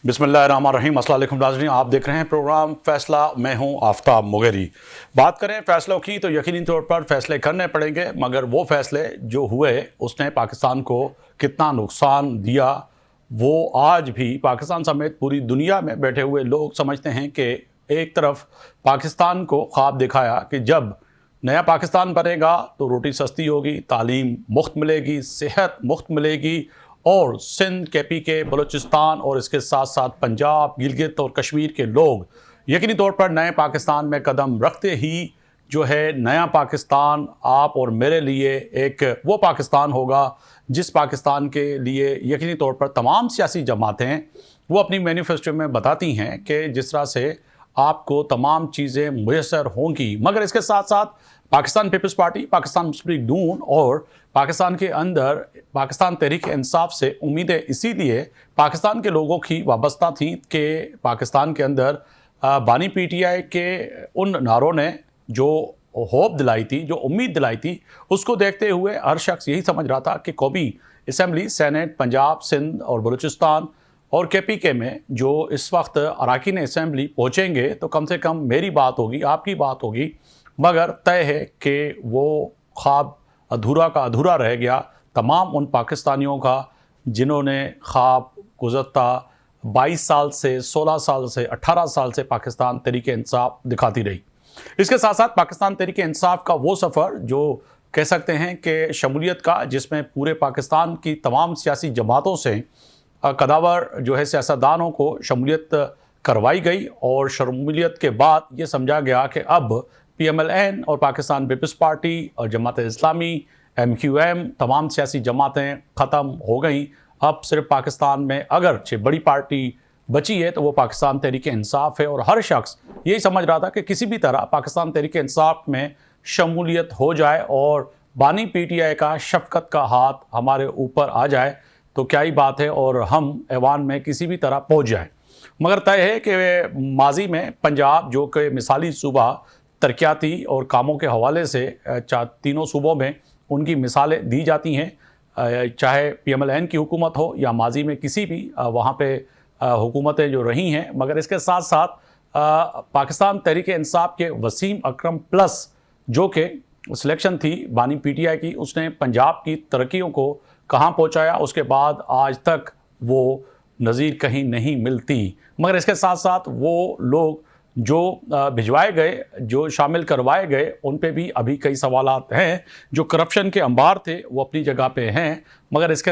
बिस्मिल्लाहिर्रहमानिर्रहीम। अस्सलाम वालेकुम नाज़रीन, आप देख रहे हैं प्रोग्राम फैसला। मैं हूं आफ्ताब मुगेरी। बात करें फैसलों की तो यकीनी तौर पर फैसले करने पड़ेंगे, मगर वो फैसले जो हुए उसने पाकिस्तान को कितना नुकसान दिया वो आज भी पाकिस्तान समेत पूरी दुनिया में बैठे हुए लोग समझते हैं। कि एक तरफ पाकिस्तान को ख्वाब दिखाया कि जब नया पाकिस्तान बनेगा तो रोटी सस्ती होगी, तालीम मुफ्त मिलेगी, सेहत मुफ्त मिलेगी, और सिंध, KPK, बलूचिस्तान और इसके साथ साथ पंजाब, गिलगित और कश्मीर के लोग यकीनी तौर पर नए पाकिस्तान में कदम रखते ही जो है नया पाकिस्तान आप और मेरे लिए एक वो पाकिस्तान होगा जिस पाकिस्तान के लिए यकीनी तौर पर तमाम सियासी जमातें वो अपनी मैनिफेस्टो में बताती हैं कि जिस तरह से आपको तमाम चीज़ें मुयसर होंगी। मगर इसके साथ साथ पाकिस्तान पीपल्स पार्टी, पाकिस्तान मुस्लिम लीग नून और पाकिस्तान के अंदर पाकिस्तान तहरीक इंसाफ से उम्मीदें इसीलिए पाकिस्तान के लोगों की वाबस्ता थी कि पाकिस्तान के अंदर बानी PTI के उन नारों ने जो होप दिलाई थी, जो उम्मीद दिलाई थी, उसको देखते हुए हर शख्स यही समझ रहा था कि कौमी असम्बली, सेनेट, पंजाब, सिंध और बलूचिस्तान और KPK में जो इस वक्त अरकान असम्बली पहुँचेंगे तो कम से कम मेरी बात होगी, आपकी बात होगी। मगर तय है कि वो ख्वाब अधूरा का अधूरा रह गया तमाम उन पाकिस्तानियों का जिन्होंने ख्वाब गुज़श्ता 22 साल से, 16 साल से, 18 साल से पाकिस्तान तहरीक इंसाफ दिखाती रही। इसके साथ साथ पाकिस्तान तहरीक इंसाफ का वो सफ़र जो कह सकते हैं कि शमूलियत का, जिसमें पूरे पाकिस्तान की तमाम सियासी जमातों से कदावर जो है सियासतदानों को शमूलियत करवाई गई, और शमूलियत के बाद ये समझा गया कि अब PMLN और पाकिस्तान पीपल्स पार्टी और जमात इस्लामी, MQM, तमाम सियासी जमातें ख़त्म हो गई। अब सिर्फ पाकिस्तान में अगर बड़ी पार्टी बची है तो वो पाकिस्तान तहरीक इंसाफ है, और हर शख्स यही समझ रहा था कि किसी भी तरह पाकिस्तान तहरीक इंसाफ में शमूलियत हो जाए और बानी PTI का शफकत का हाथ हमारे ऊपर आ जाए तो क्या ही बात है, और हम ऐवान में किसी भी तरह पहुँच जाए। मगर तय है कि माजी में पंजाब जो कि मिसाली सूबा तरक्याती और कामों के हवाले से तीनों सूबों में उनकी मिसालें दी जाती हैं, चाहे PMLN की हुकूमत हो या माजी में किसी भी वहाँ पे हुकूमतें जो रही हैं। मगर इसके साथ साथ पाकिस्तान तहरीक इंसाफ के वसीम अकरम प्लस जो कि सिलेक्शन थी बानी PTI की, उसने पंजाब की तरक्कियों को कहाँ पहुँचाया, उसके बाद आज तक वो नज़ीर कहीं नहीं मिलती। मगर इसके साथ साथ वो लोग जो भिजवाए गए, जो शामिल करवाए गए, उन पे भी अभी कई सवालात हैं। जो करप्शन के अंबार थे वो अपनी जगह पे हैं, मगर इसके